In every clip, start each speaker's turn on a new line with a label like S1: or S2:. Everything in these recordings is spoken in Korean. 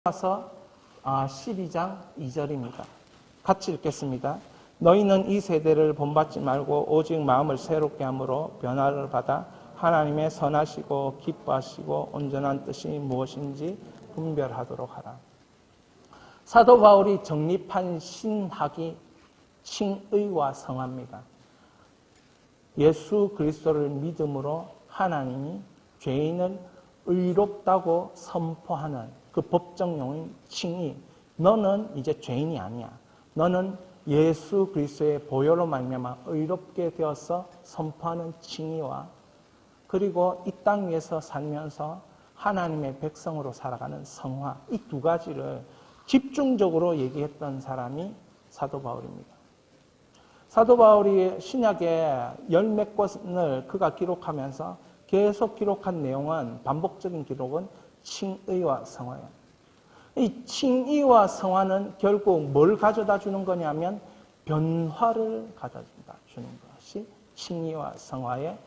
S1: 로마서 12장 2절입니다. 같이 읽겠습니다. 너희는 이 세대를 본받지 말고 오직 마음을 새롭게 함으로 변화를 받아 하나님의 선하시고 기뻐하시고 온전한 뜻이 무엇인지 분별하도록 하라. 사도 바울이 정립한 신학이 칭의와 성화입니다. 예수 그리스도를 믿음으로 하나님이 죄인을 의롭다고 선포하는 그 법정 용어인 칭의. 너는 이제 죄인이 아니야. 너는 예수 그리스도의 보혈로 말미암아 의롭게 되어서 선포하는 칭의와 그리고 이 땅 위에서 살면서 하나님의 백성으로 살아가는 성화, 이 두 가지를 집중적으로 얘기했던 사람이 사도 바울입니다. 사도 바울이 신약의 열몇 권을 그가 기록하면서 계속 기록한 내용은, 반복적인 기록은 칭의와 성화예요. 이 칭의와 성화는 결국 뭘 가져다 주는 거냐면 변화를 가져다 주는 것이 칭의와 성화의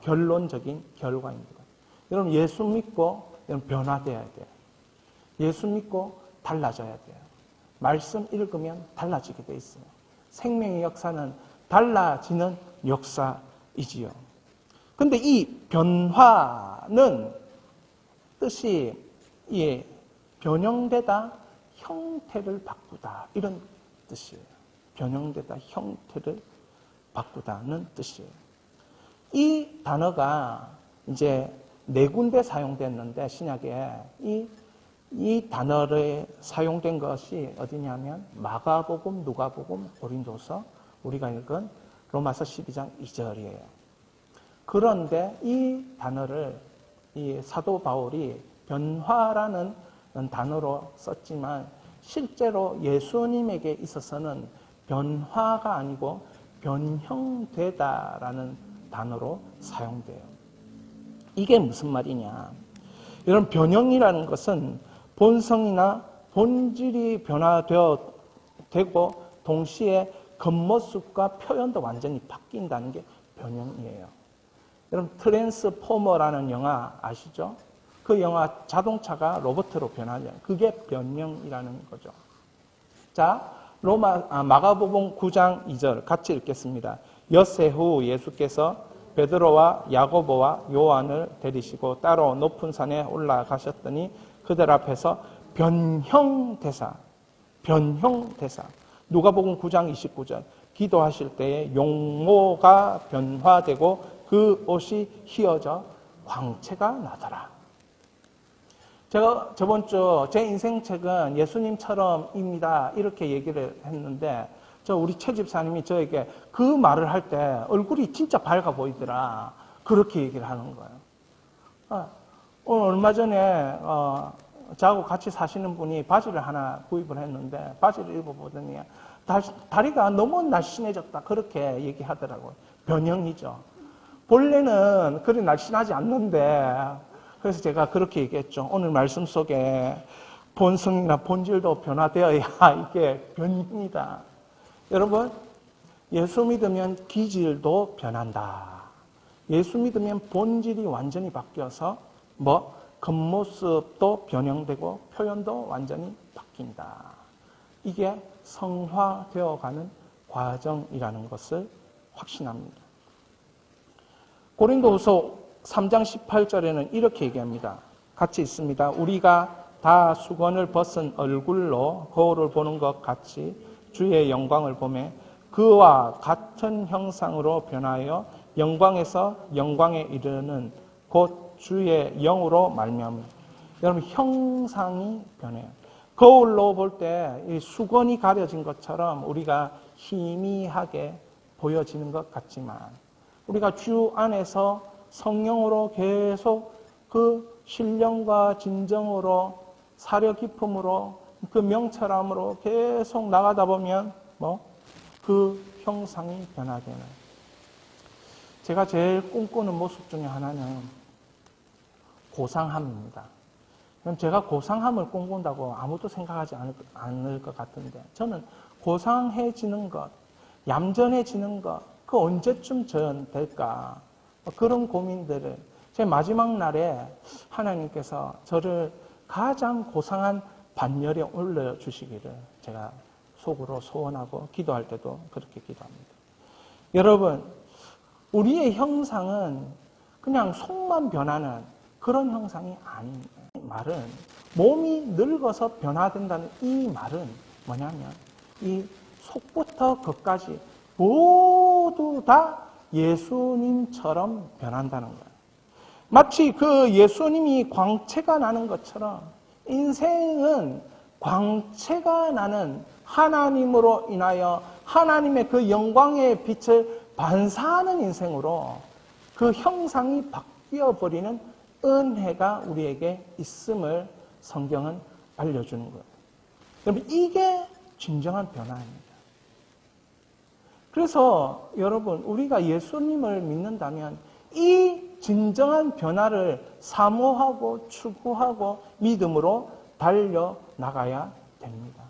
S1: 결론적인 결과입니다. 여러분, 예수 믿고 여러분 변화되어야 돼요. 예수 믿고 달라져야 돼요. 말씀 읽으면 달라지게 돼 있어요. 생명의 역사는 달라지는 역사이지요. 근데 이 변화는 뜻이 변형되다, 형태를 바꾸다, 이런 뜻이에요. 변형되다, 형태를 바꾸다는 뜻이에요. 이 단어가 이제 네 군데 사용됐는데, 신약에 이 단어를 사용된 것이 어디냐면 마가복음, 누가복음, 고린도서, 우리가 읽은 로마서 12장 2절이에요. 그런데 이 단어를 이 사도 바울이 변화라는 단어로 썼지만 실제로 예수님에게 있어서는 변화가 아니고 변형되다라는 단어로 사용돼요. 이게 무슨 말이냐? 이런 변형이라는 것은 본성이나 본질이 변화되고 동시에 겉모습과 표현도 완전히 바뀐다는 게 변형이에요. 여러분, 트랜스포머라는 영화 아시죠? 그 영화 자동차가 로봇으로 변하죠. 그게 변형이라는 거죠. 자, 마가복음 9장 2절 같이 읽겠습니다. 엿새 후 예수께서 베드로와 야고보와 요한을 데리시고 따로 높은 산에 올라가셨더니 그들 앞에서 변형되사 누가복음 9장 29절 기도하실 때에 용모가 변화되고 그 옷이 휘어져 광채가 나더라. 제가 저번 주 제 인생책은 예수님처럼입니다 이렇게 얘기를 했는데, 우리 최 집사님이 저에게 그 말을 할 때 얼굴이 진짜 밝아 보이더라, 그렇게 얘기를 하는 거예요. 오늘 얼마 전에 저하고 같이 사시는 분이 바지를 하나 구입을 했는데 바지를 입어보더니 다리가 너무 날씬해졌다, 그렇게 얘기하더라고요. 변형이죠. 본래는 그리 날씬하지 않는데, 그래서 제가 그렇게 얘기했죠. 오늘 말씀 속에 본성이나 본질도 변화되어야 이게 변형이다. 여러분, 예수 믿으면 기질도 변한다. 예수 믿으면 본질이 완전히 바뀌어서 겉모습도 변형되고 표현도 완전히 바뀐다. 이게 성화되어가는 과정이라는 것을 확신합니다. 고린도후서 3장 18절에는 이렇게 얘기합니다. 같이 있습니다. 우리가 다 수건을 벗은 얼굴로 거울을 보는 것 같이 주의 영광을 보매 그와 같은 형상으로 변하여 영광에서 영광에 이르는 곧 주의 영으로 말미암아. 여러분, 형상이 변해요. 거울로 볼 때 이 수건이 가려진 것처럼 우리가 희미하게 보여지는 것 같지만, 우리가 주 안에서 성령으로 계속 그 신령과 진정으로 사려 깊음으로 그 명철함으로 계속 나가다 보면 그 형상이 변하게 돼요. 제가 제일 꿈꾸는 모습 중에 하나는 고상함입니다. 그럼 제가 고상함을 꿈꾼다고 아무도 생각하지 않을 것 같은데, 저는 고상해지는 것, 얌전해지는 것, 그 언제쯤 될까? 그런 고민들을 제 마지막 날에 하나님께서 저를 가장 고상한 반열에 올려주시기를 제가 속으로 소원하고 기도할 때도 그렇게 기도합니다. 여러분, 우리의 형상은 그냥 속만 변하는 그런 형상이 아닙니다. 이 말은 몸이 늙어서 변화된다는 이 말은 뭐냐면 이 속부터 겉까지 모두 다 예수님처럼 변한다는 거예요. 마치 그 예수님이 광채가 나는 것처럼 인생은 광채가 나는 하나님으로 인하여 하나님의 그 영광의 빛을 반사하는 인생으로 그 형상이 바뀌어버리는 은혜가 우리에게 있음을 성경은 알려주는 거예요. 여러분, 이게 진정한 변화입니다. 그래서 여러분, 우리가 예수님을 믿는다면 이 진정한 변화를 사모하고 추구하고 믿음으로 달려나가야 됩니다.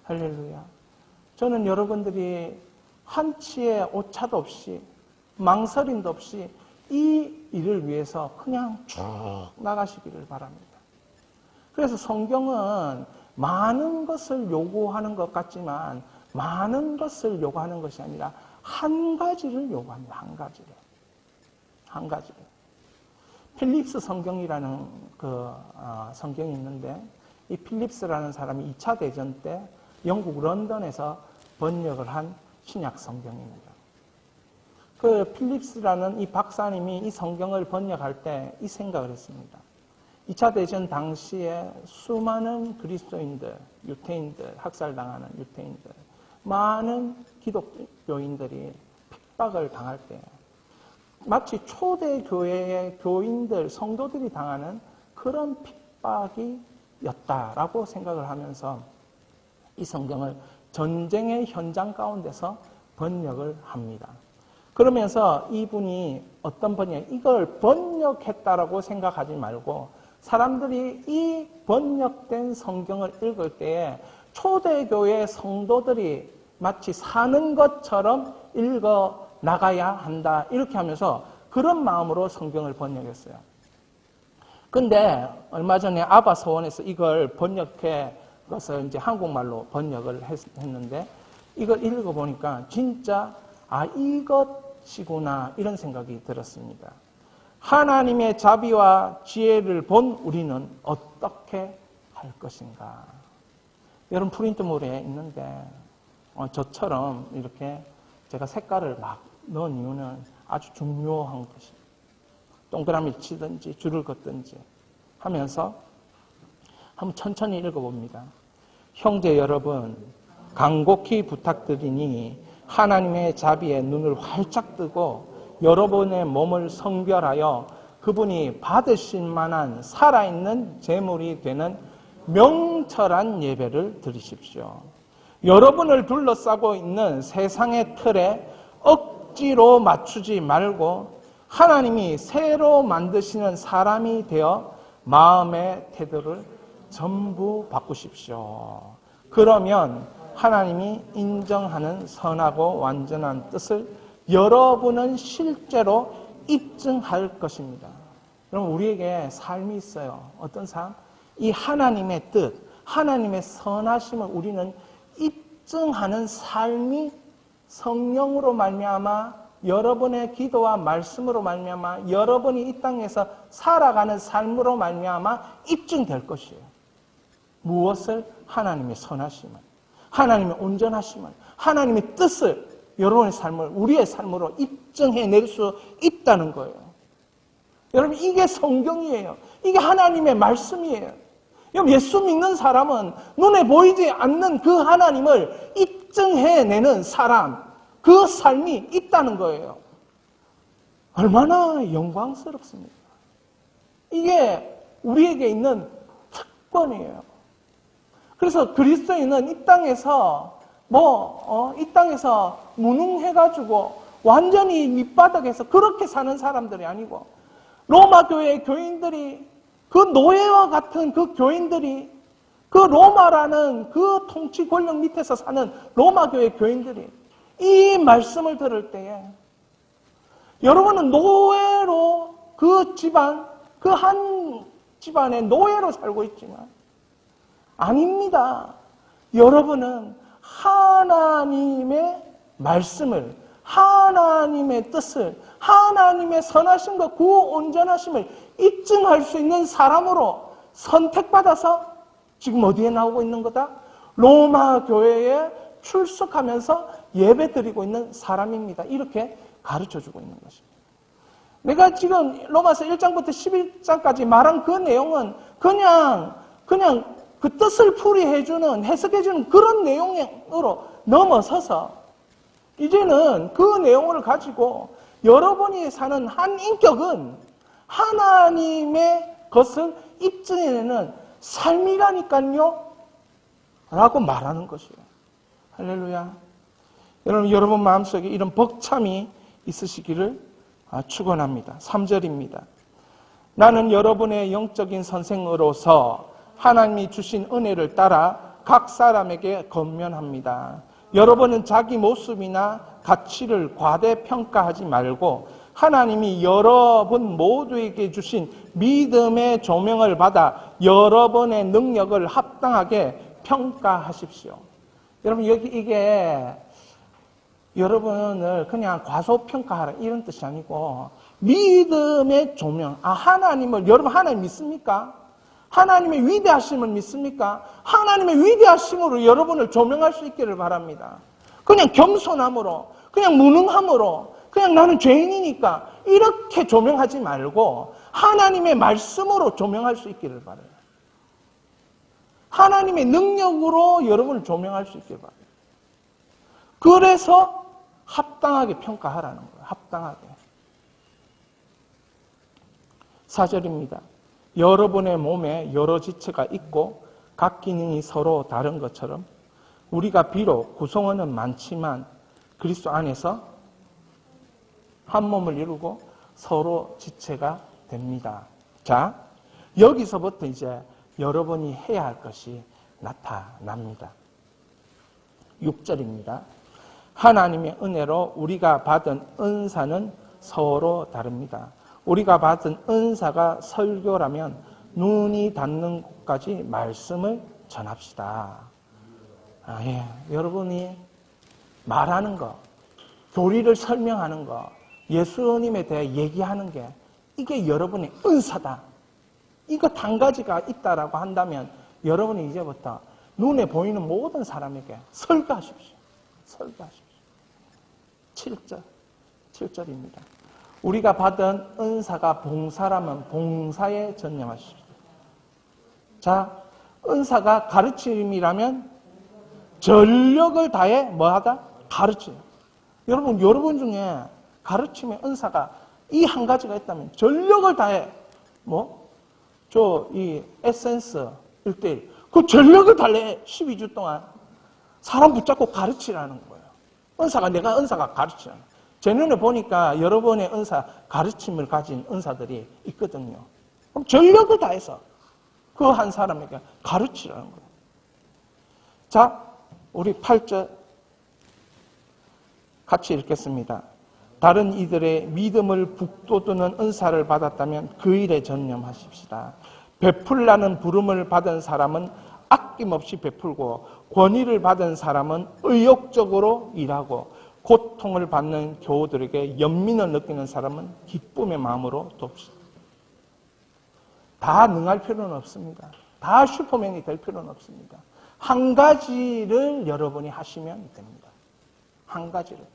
S1: 할렐루야. 저는 여러분들이 한치의 오차도 없이 망설임도 없이 이 일을 위해서 그냥 쭉 나가시기를 바랍니다. 그래서 성경은 많은 것을 요구하는 것 같지만 많은 것을 요구하는 것이 아니라 한 가지를 요구합니다. 한 가지를. 필립스 성경이라는 성경이 있는데 이 필립스라는 사람이 2차 대전 때 영국 런던에서 번역을 한 신약 성경입니다. 그 필립스라는 이 박사님이 이 성경을 번역할 때 이 생각을 했습니다. 2차 대전 당시에 수많은 그리스도인들, 유태인들, 학살당하는 유태인들, 많은 기독교인들이 핍박을 당할 때 마치 초대교회의 교인들, 성도들이 당하는 그런 핍박이었다라고 생각을 하면서 이 성경을 전쟁의 현장 가운데서 번역을 합니다. 그러면서 이분이 어떤 이걸 번역했다라고 생각하지 말고 사람들이 이 번역된 성경을 읽을 때에 초대교회 성도들이 마치 사는 것처럼 읽어 나가야 한다. 이렇게 하면서 그런 마음으로 성경을 번역했어요. 근데 얼마 전에 아바 서원에서 이걸 번역해 그래서 이제 한국말로 번역을 했는데 이걸 읽어보니까 진짜 이것이구나 이런 생각이 들었습니다. 하나님의 자비와 지혜를 본 우리는 어떻게 할 것인가. 여러분 프린트물에 있는데 저처럼 이렇게 제가 색깔을 막 넣은 이유는 아주 중요한 것입니다. 동그라미를 치든지 줄을 긋든지 하면서 한번 천천히 읽어봅니다. 형제 여러분, 간곡히 부탁드리니 하나님의 자비에 눈을 활짝 뜨고 여러분의 몸을 성별하여 그분이 받으실 만한 살아있는 제물이 되는 명철한 예배를 드리십시오. 여러분을 둘러싸고 있는 세상의 틀에 억지로 맞추지 말고 하나님이 새로 만드시는 사람이 되어 마음의 태도를 전부 바꾸십시오. 그러면 하나님이 인정하는 선하고 완전한 뜻을 여러분은 실제로 입증할 것입니다. 여러분 우리에게 삶이 있어요. 어떤 삶? 이 하나님의 뜻, 하나님의 선하심을 우리는 입증하는 삶이 성령으로 말미암아 여러분의 기도와 말씀으로 말미암아 여러분이 이 땅에서 살아가는 삶으로 말미암아 입증될 것이에요. 무엇을? 하나님의 선하심을, 하나님의 온전하심을, 하나님의 뜻을 여러분의 삶을 우리의 삶으로 입증해낼 수 있다는 거예요. 여러분 이게 성경이에요. 이게 하나님의 말씀이에요. 여러분 예수 믿는 사람은 눈에 보이지 않는 그 하나님을 입증해내는 사람, 그 삶이 있다는 거예요. 얼마나 영광스럽습니까? 이게 우리에게 있는 특권이에요. 그래서 그리스도인은 이 땅에서 이 땅에서 무능해가지고 완전히 밑바닥에서 그렇게 사는 사람들이 아니고 로마 교회의 교인들이 그 노예와 같은 그 교인들이 그 로마라는 그 통치 권력 밑에서 사는 로마 교회 교인들이 이 말씀을 들을 때에 여러분은 노예로 그 집안, 그 한 집안의 노예로 살고 있지만 아닙니다. 여러분은 하나님의 말씀을, 하나님의 뜻을, 하나님의 선하심과 구온전하심을 입증할 수 있는 사람으로 선택받아서 지금 어디에 나오고 있는 거다? 로마 교회에 출석하면서 예배드리고 있는 사람입니다. 이렇게 가르쳐주고 있는 것입니다. 내가 지금 로마서 1장부터 11장까지 말한 그 내용은 그냥 그 뜻을 풀이해주는, 해석해주는 그런 내용으로 넘어서서 이제는 그 내용을 가지고 여러분이 사는 한 인격은 하나님의 것을 입증해내는 삶이라니까요 라고 말하는 것이에요. 할렐루야. 여러분 마음속에 이런 벅참이 있으시기를 축원합니다. 3절입니다. 나는 여러분의 영적인 선생으로서 하나님이 주신 은혜를 따라 각 사람에게 권면합니다. 여러분은 자기 모습이나 가치를 과대평가하지 말고 하나님이 여러분 모두에게 주신 믿음의 조명을 받아 여러분의 능력을 합당하게 평가하십시오. 여러분 여기 이게 여러분을 그냥 과소평가하라 이런 뜻이 아니고 믿음의 조명. 하나님을, 여러분 하나님 믿습니까? 하나님의 위대하심을 믿습니까? 하나님의 위대하심으로 여러분을 조명할 수 있기를 바랍니다. 그냥 겸손함으로, 그냥 무능함으로, 그냥 나는 죄인이니까 이렇게 조명하지 말고 하나님의 말씀으로 조명할 수 있기를 바라요. 하나님의 능력으로 여러분을 조명할 수 있기를 바라요. 그래서 합당하게 평가하라는 거예요. 합당하게. 4절입니다. 여러분의 몸에 여러 지체가 있고 각 기능이 서로 다른 것처럼 우리가 비록 구성원은 많지만 그리스도 안에서 한 몸을 이루고 서로 지체가 됩니다. 자, 여기서부터 이제 여러분이 해야 할 것이 나타납니다. 6절입니다. 하나님의 은혜로 우리가 받은 은사는 서로 다릅니다. 우리가 받은 은사가 설교라면 눈이 닿는 곳까지 말씀을 전합시다. 여러분이 말하는 거, 교리를 설명하는 거, 예수님에 대해 얘기하는 게 이게 여러분의 은사다. 이것 한 가지가 있다라고 한다면 여러분이 이제부터 눈에 보이는 모든 사람에게 설교하십시오. 설교하십시오. 7절입니다. 우리가 받은 은사가 봉사라면 봉사에 전념하십시오. 자, 은사가 가르침이라면 전력을 다해 뭐하다? 가르침. 여러분 중에 가르침의 은사가 이 한 가지가 있다면 전력을 다해 이 에센스 1:1 그 전력을 다해 12주 동안 사람 붙잡고 가르치라는 거예요. 내가 은사가 가르치라는 거예요. 제 눈에 보니까 여러분의 은사, 가르침을 가진 은사들이 있거든요. 그럼 전력을 다해서 그 한 사람에게 가르치라는 거예요. 자, 우리 8절 같이 읽겠습니다. 다른 이들의 믿음을 북돋우는 은사를 받았다면 그 일에 전념하십시다. 베풀라는 부름을 받은 사람은 아낌없이 베풀고 권위를 받은 사람은 의욕적으로 일하고 고통을 받는 교우들에게 연민을 느끼는 사람은 기쁨의 마음으로 돕시다. 다 능할 필요는 없습니다. 다 슈퍼맨이 될 필요는 없습니다. 한 가지를 여러분이 하시면 됩니다. 한 가지를.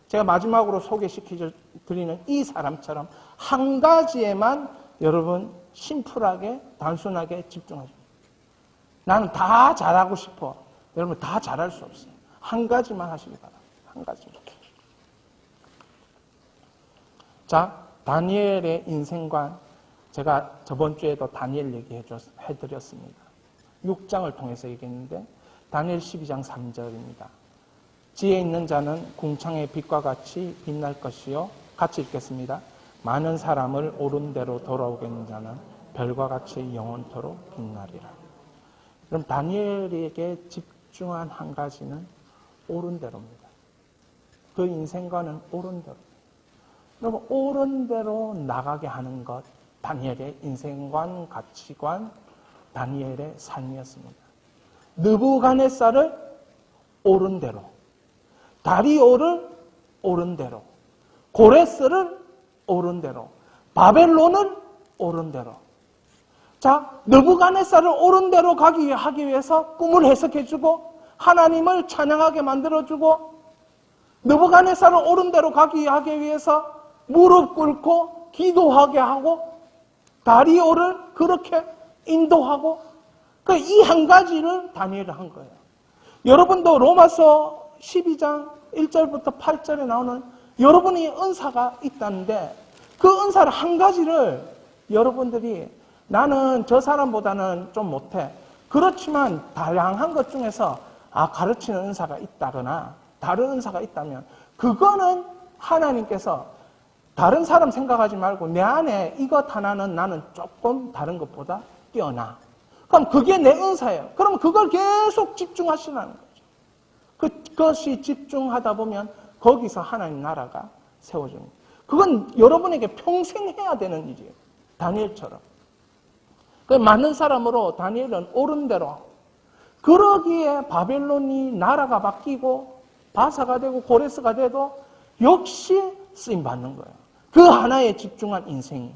S1: 제가 마지막으로 소개시켜드리는 이 사람처럼 한 가지에만 여러분 심플하게 단순하게 집중하십시오. 나는 다 잘하고 싶어. 여러분 다 잘할 수 없어요. 한 가지만 하시기 바랍니다. 한 가지만. 자, 다니엘의 인생관 제가 저번 주에도 다니엘 얘기해드렸습니다. 6장을 통해서 얘기했는데 다니엘 12장 3절입니다. 지혜 있는 자는 궁창의 빛과 같이 빛날 것이요. 같이 읽겠습니다. 많은 사람을 옳은 대로 돌아오게 하는 자는 별과 같이 영원토록 빛나리라. 그럼 다니엘에게 집중한 한 가지는 옳은 대로입니다. 그 인생과는 옳은 대로. 여러분 옳은 대로 나가게 하는 것 다니엘의 인생관, 가치관, 다니엘의 삶이었습니다. 느부갓네살을 옳은 대로, 다리오를 옳은 대로, 고레스를 옳은 대로, 바벨론을 옳은 대로. 자, 느부갓네살을 옳은 대로 하기 위해서 꿈을 해석해주고 하나님을 찬양하게 만들어주고, 느부갓네살을 옳은 대로 하기 위해서 무릎 꿇고 기도하게 하고, 다리오를 그렇게 인도하고, 이 한 가지를 다니엘을 한 거예요. 여러분도 로마서 12장 1절부터 8절에 나오는 여러분이 은사가 있다는데, 그 은사를 한 가지를 여러분들이 나는 저 사람보다는 좀 못해. 그렇지만 다양한 것 중에서 가르치는 은사가 있다거나 다른 은사가 있다면 그거는 하나님께서 다른 사람 생각하지 말고 내 안에 이것 하나는 나는 조금 다른 것보다 뛰어나. 그럼 그게 내 은사예요. 그럼 그걸 계속 집중하시라는 거죠. 그것이 집중하다 보면 거기서 하나님 나라가 세워집니다. 그건 여러분에게 평생 해야 되는 일이에요. 다니엘처럼. 많은 사람으로 다니엘은 옳은 대로. 그러기에 바벨론이 나라가 바뀌고 바사가 되고 고레스가 돼도 역시 쓰임받는 거예요. 그 하나에 집중한 인생이.